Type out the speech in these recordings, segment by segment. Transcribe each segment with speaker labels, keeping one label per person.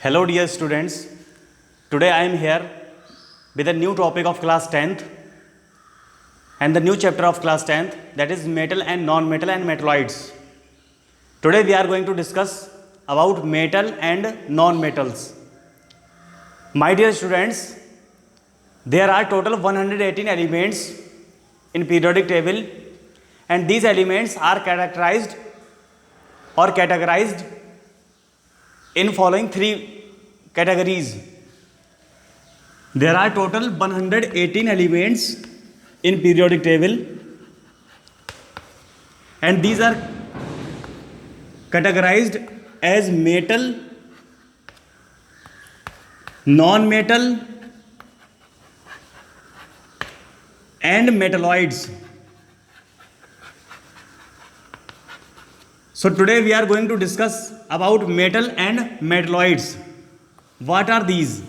Speaker 1: Hello dear students, today I am here with a new topic of class 10th and the new chapter of class 10th, that is metal and non-metal and metalloids. Today we are going to discuss about metal and non-metals. My dear students, there are total 118 elements in periodic table and these elements are categorized in following three categories. There are total 118 elements in periodic table and these are categorized as metal, non-metal and metalloids. So today we are going to discuss about metal and metalloids. What are these?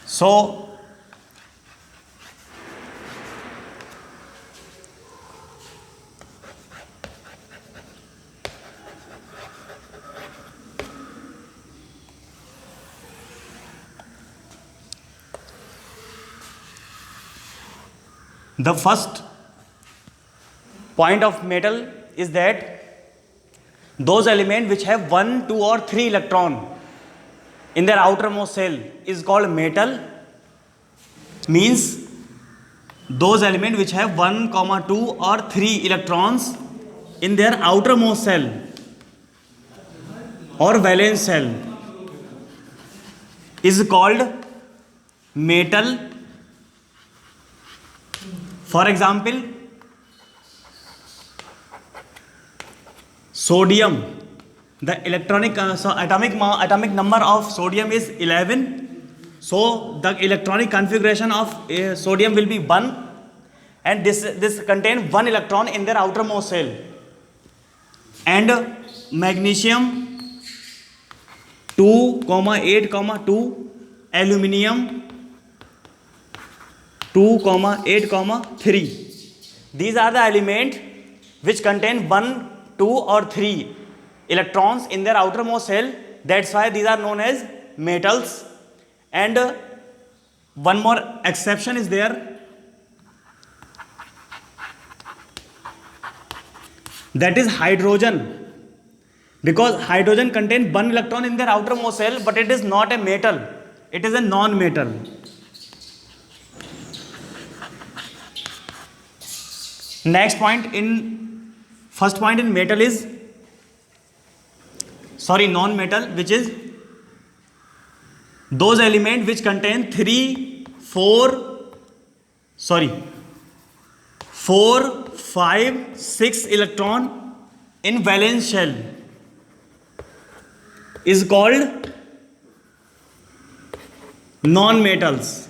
Speaker 1: So the first point of metal is that those elements which have 1, 2 or 3 electron in their outermost shell is called metal. Means those elements which have 1, 2 or 3 electrons in their outermost shell or valence shell is called metal. For example, sodium, the atomic number of sodium is 11. So the electronic configuration of sodium will be 1 and this contain 1 electron in their outermost shell. And magnesium 2, 8, 2, aluminium 2, 8, 3. These are the elements which contain 1, 2 or 3 electrons in their outermost shell. That's why these are known as metals. And one more exception is there, that is hydrogen, because hydrogen contains 1 electron in their outermost shell, but it is not a metal, it is a non-metal. First point in metal is non-metal, which is those elements which contain 4, 5, 6 electron in valence shell is called non-metals.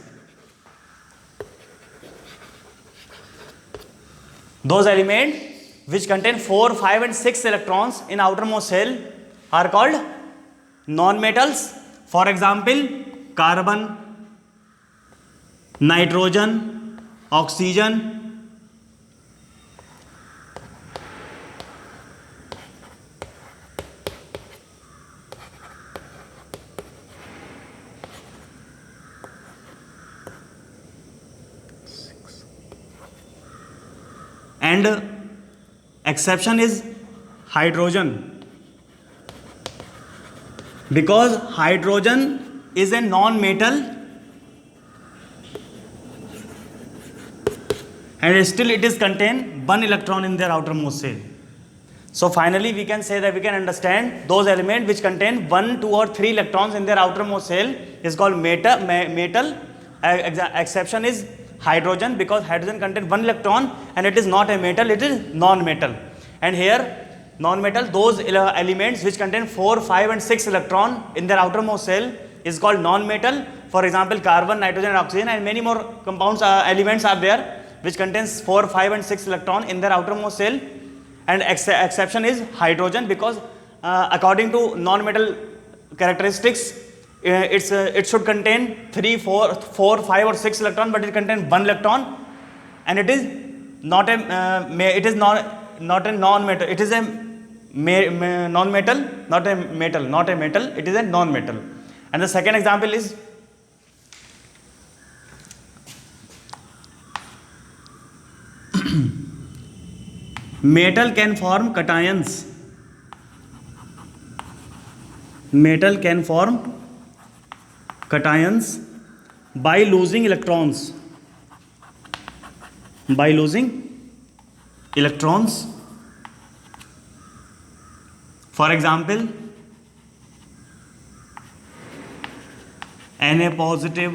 Speaker 1: Those elements which contain 4, 5 and 6 electrons in outermost shell are called non-metals. For example, carbon, nitrogen, oxygen, and exception is hydrogen, because hydrogen is a non-metal and still it is contain 1 electron in their outermost shell. So finally we can say that we can understand those elements which contain 1, 2 or 3 electrons in their outermost shell is called metal. Exception is hydrogen, because hydrogen contains 1 electron and it is not a metal, it is non-metal. And here non-metal, those elements which contain 4, 5 and 6 electron in their outermost shell is called non-metal. For example, carbon, nitrogen and oxygen and many more compounds elements are there which contains 4, 5 and 6 electron in their outermost shell. And exception is hydrogen, because according to non-metal characteristics, it should contain 3, 4, 5 or 6 electron, but it contains 1 electron and it is not a non-metal, it is a non-metal, not a metal, not a metal, it is a non-metal. And the second example is metal can form cations. Metal can form cations by losing electrons. By losing electrons. For example, Na positive,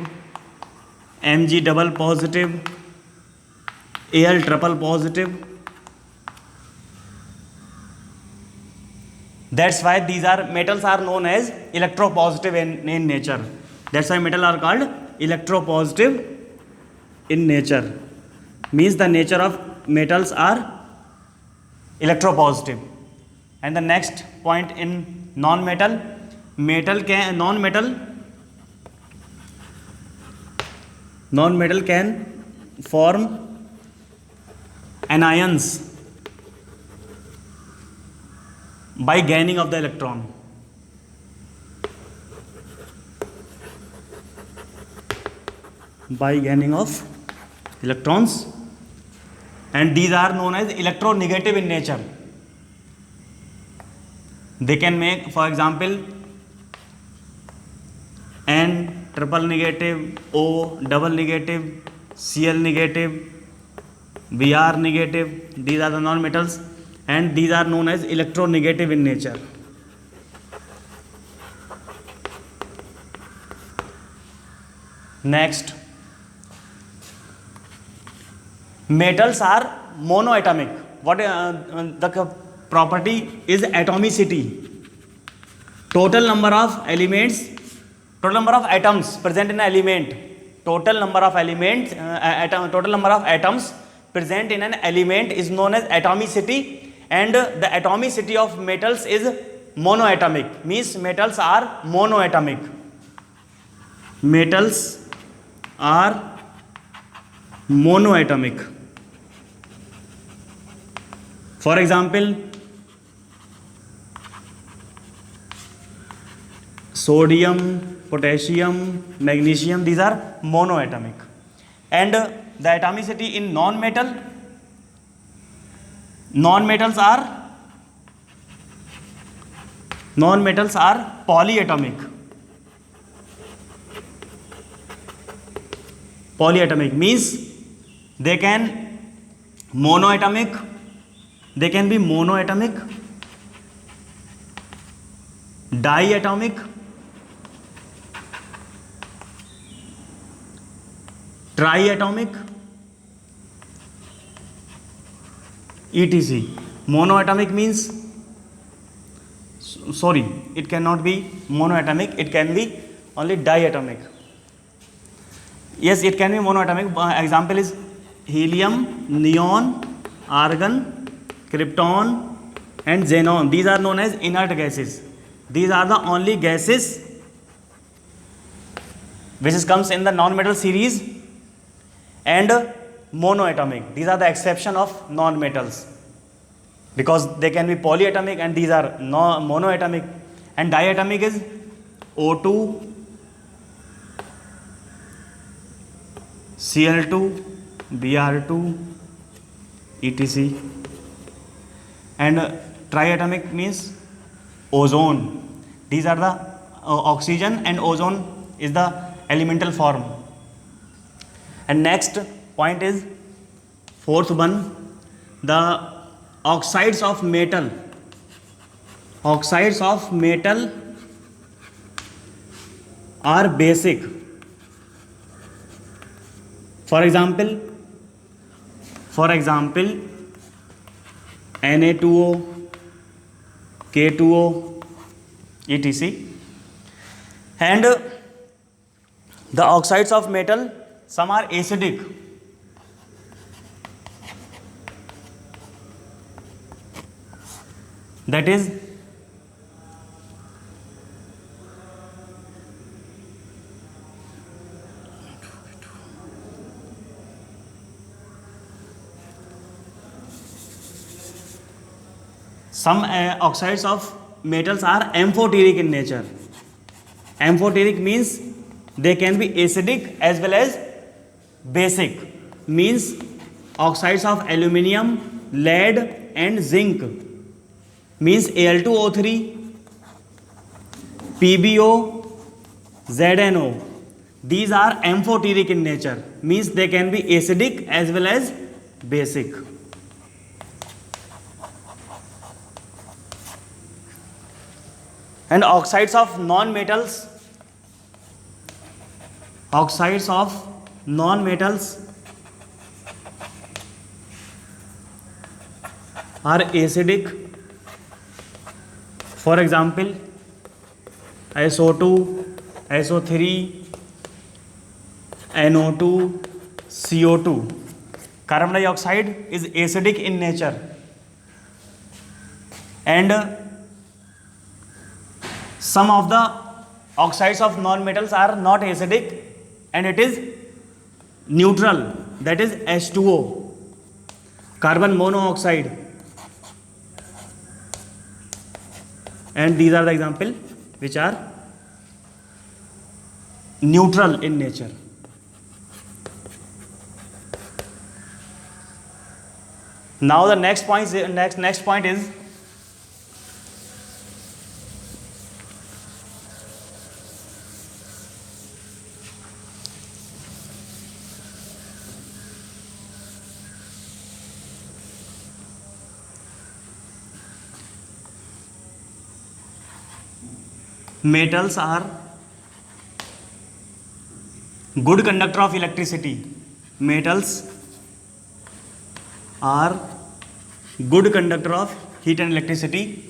Speaker 1: Mg double positive, Al triple positive. That's why these are metals are known as electropositive in nature. That's why metals are called electropositive in nature. Means the nature of metals are electropositive. And the next point in non-metal, non-metal can form anions by gaining of the electron. By gaining of electrons, and these are known as electronegative in nature. They can make, for example, N triple negative, O double negative, Cl negative, Br negative. These are the non-metals, and these are known as electronegative in nature. Next, metals are monoatomic. What the property is atomicity. Total number of elements, total number of atoms present in an element. Total number of elements, total number of atoms present in an element is known as atomicity, and the atomicity of metals is monoatomic. Means metals are monoatomic. Metals are monoatomic. For example, sodium, potassium, magnesium, these are monoatomic. And the atomicity in non-metals are polyatomic. Polyatomic means they can monoatomic, they can be monoatomic, diatomic, triatomic, etc. Monoatomic means, sorry, it cannot be monoatomic, it can be only diatomic. Yes, it can be monoatomic. Example is helium, neon, argon, krypton and xenon. These are known as inert gases. These are the only gases which comes in the non-metal series and monoatomic. These are the exception of non-metals, because they can be polyatomic and these are monoatomic. And diatomic is O2, Cl2, Br2, etc. And triatomic means ozone. These are the oxygen and ozone is the elemental form. And next point is fourth one, the oxides of metal. Oxides of metal are basic. For example, Na2O, K2O, etc. And the oxides of metal, some are acidic. That is some oxides of metals are amphoteric in nature. Amphoteric means they can be acidic as well as basic. Means oxides of aluminium, lead and zinc. Means Al2O3, PbO, ZnO. These are amphoteric in nature. Means they can be acidic as well as basic. And oxides of non-metals are acidic. For example, SO2, SO3, NO2, CO2. Carbon dioxide is acidic in nature, and some of the oxides of non-metals are not acidic and it is neutral, that is H2O, carbon monoxide. And these are the examples which are neutral in nature. Now the next point is metals are good conductor of electricity. Metals are good conductor of heat and electricity.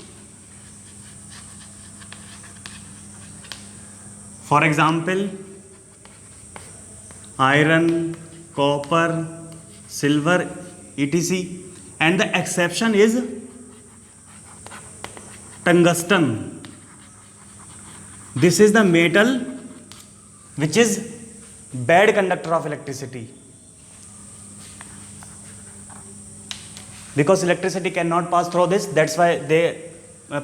Speaker 1: For example, iron, copper, silver, etc. And the exception is tungsten. This is the metal which is bad conductor of electricity, because electricity cannot pass through this. That's why they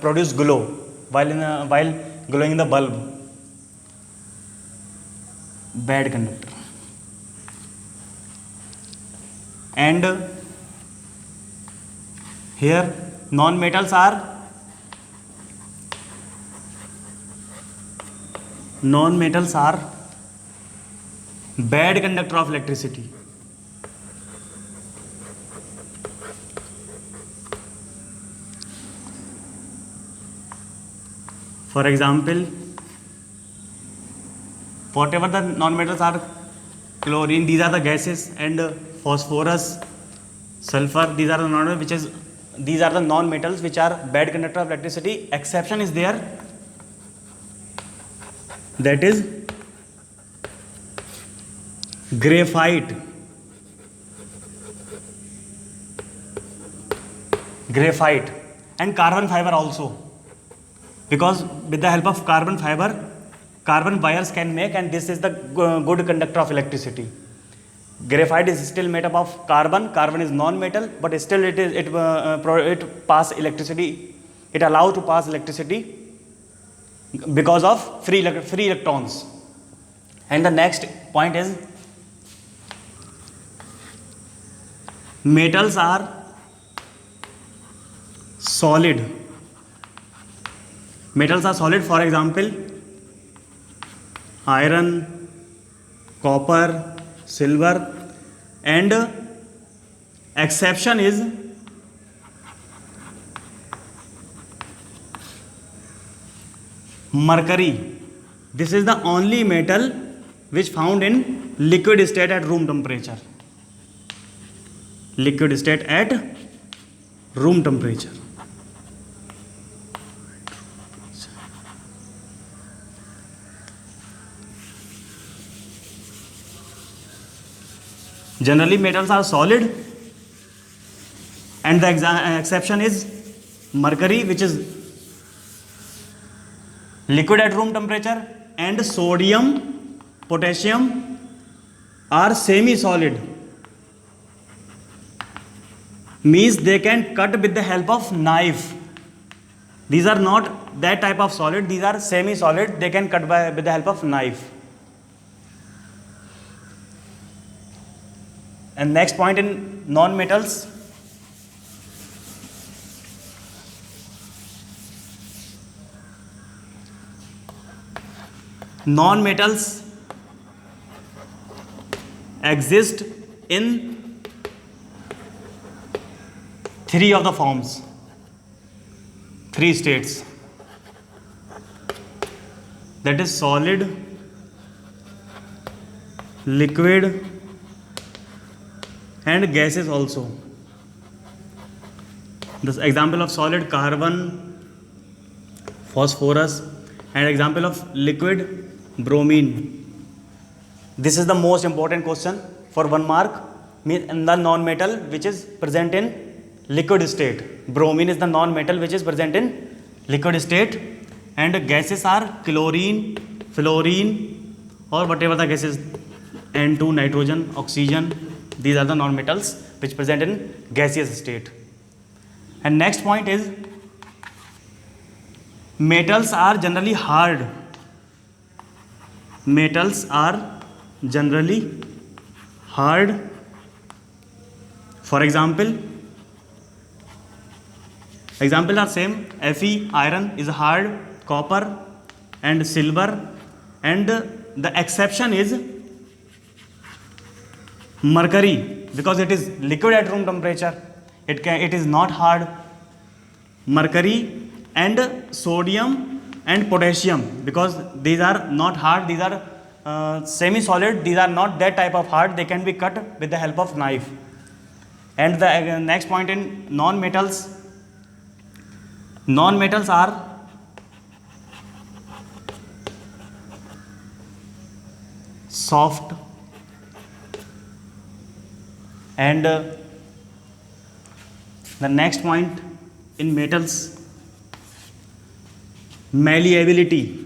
Speaker 1: produce glow while glowing the bulb. Bad conductor. And here non-metals are bad conductor of electricity. For example, whatever the non-metals are, chlorine, these are the gases, and phosphorus, sulfur, these are the non-metals which are bad conductor of electricity. Exception is there, that is graphite. And carbon fiber also, because with the help of carbon fiber, carbon wires can make, and this is the good conductor of electricity. Graphite is still made up of carbon. Carbon is non-metal, but still it pass electricity. It allows to pass electricity because of free electrons. And the next point is metals are solid. For example, iron, copper, silver. And exception is mercury. This is the only metal which found in liquid state at room temperature. Generally metals are solid, and the exception is mercury, which is liquid at room temperature, and sodium, potassium are semi-solid. Means they can cut with the help of knife. These are not that type of solid, these are semi solid, they can cut by with the help of knife. And next point in non metals, non metals exist in three of the forms, three states, that is solid, liquid and gases also. The example of solid, carbon, phosphorus, and example of liquid, bromine. This is the most important question for 1 mark. In the non-metal which is present in liquid state. Bromine is the non-metal which is present in liquid state, and gases are chlorine, fluorine, or whatever the gases, N2, nitrogen, oxygen. These are the non-metals which present in gaseous state. And next point is, metals are generally hard. Metals are generally hard. For example are same. Fe, iron is hard, copper and silver, and the exception is mercury, because it is liquid at room temperature. It is not hard. Mercury and sodium and potassium, because these are not hard, these are semi-solid, these are not that type of hard, they can be cut with the help of knife. And the next point in non-metals are soft and the next point in metals, malleability.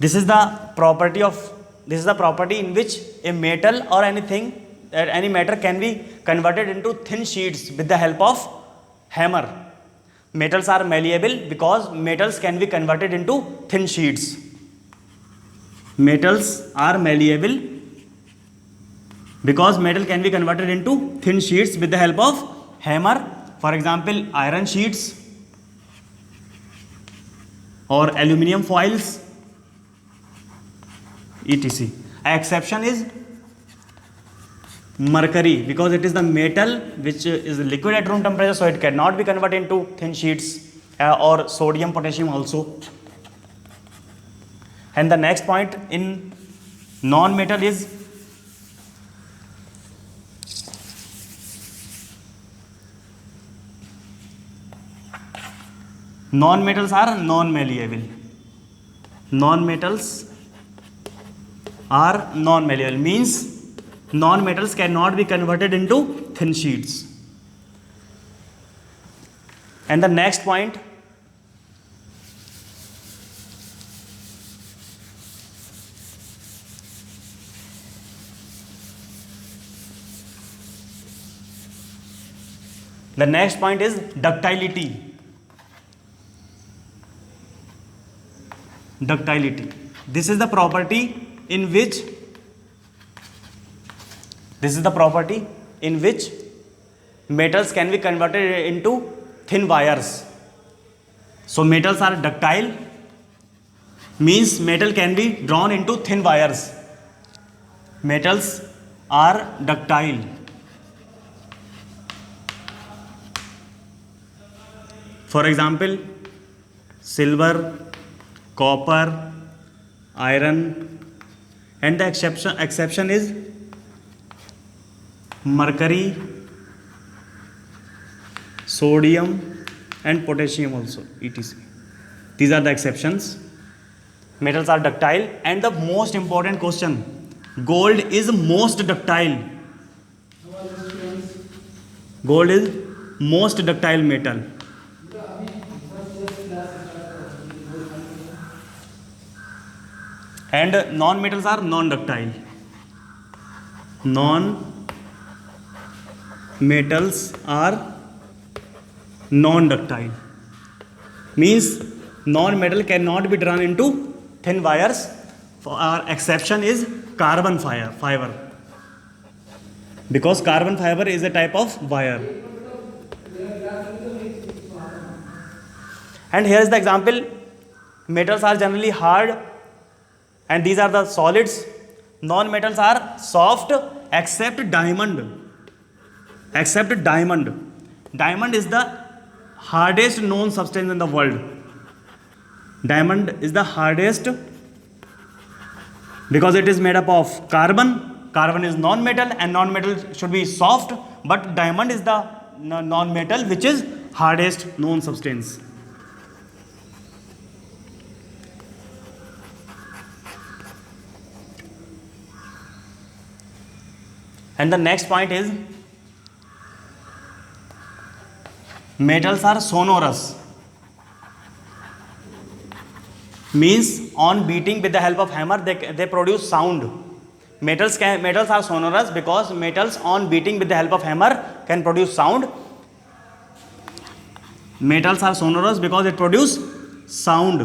Speaker 1: This is the property in which a metal or anything, any matter can be converted into thin sheets with the help of hammer. Metals are malleable because metals can be converted into thin sheets. Metals are malleable because metal can be converted into thin sheets with the help of hammer. For example, iron sheets or aluminium foils, etc. Exception is mercury, because it is the metal which is liquid at room temperature, so it cannot be converted into thin sheets, or sodium, potassium also. And the next point in non-metal is non-metals are non-malleable. Non-metals are non-malleable means non-metals cannot be converted into thin sheets. And the next point, is ductility. This is the property in which metals can be converted into thin wires. So metals are ductile means metal can be drawn into thin wires. Metals are ductile. For example, silver, copper, iron, and the exception is mercury, sodium and potassium also, etc. These are the exceptions. Metals are ductile. And the most important question, gold is most ductile. Gold is most ductile metal. And non-metals are non-ductile. metals are non-ductile. Means non-metal cannot be drawn into thin wires. Our exception is carbon fiber. Because carbon fiber is a type of wire. And here is the example. Metals are generally hard and these are the solids. Non-metals are soft except diamond. Except diamond. Diamond is the hardest known substance in the world. Diamond is the hardest because it is made up of carbon. Carbon is non-metal and non-metal should be soft, but diamond is the non-metal which is hardest known substance. And the next point is metals are sonorous. Means on beating with the help of hammer they produce sound. Metals are sonorous because metals on beating with the help of hammer can produce sound. Metals are sonorous because it produce sound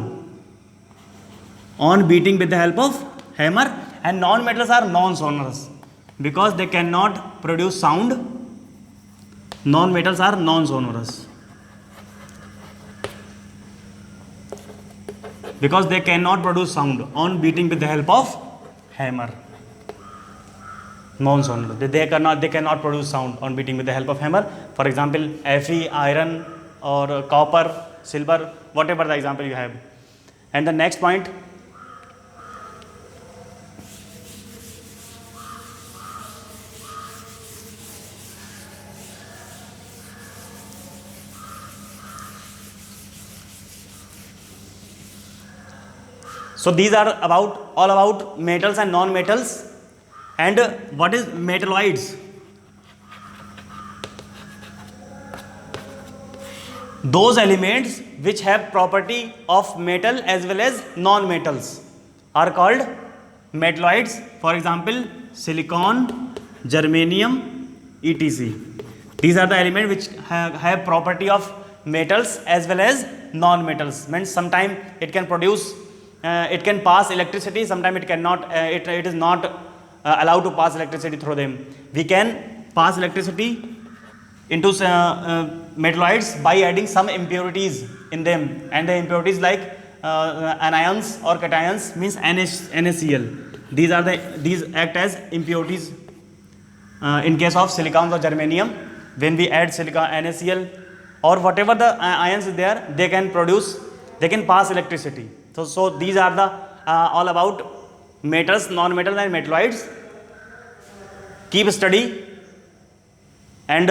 Speaker 1: on beating with the help of hammer, and non-metals are non-sonorous because they cannot produce sound. Non-metals are non-sonorous because they cannot produce sound on beating with the help of hammer. Non-sonorous. They cannot produce sound on beating with the help of hammer. For example, Fe, iron or copper, silver, whatever the example you have. And the next point, so these are all about metals and non-metals. And what is metalloids? Those elements which have property of metal as well as non-metals are called metalloids. For example, silicon, germanium, etc. These are the elements which have property of metals as well as non-metals. Means sometimes it can produce, it can pass electricity, sometimes it cannot, it is not allowed to pass electricity through them. We can pass electricity into metalloids by adding some impurities in them, and the impurities like anions or cations means NaCl. These act as impurities in case of silicon or germanium. When we add silicon, NaCl or whatever the ions is there, they can pass electricity. So these are the all about metals, non-metals and metalloids. Keep study and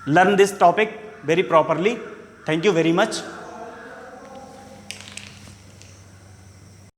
Speaker 1: learn this topic very properly. Thank you very much.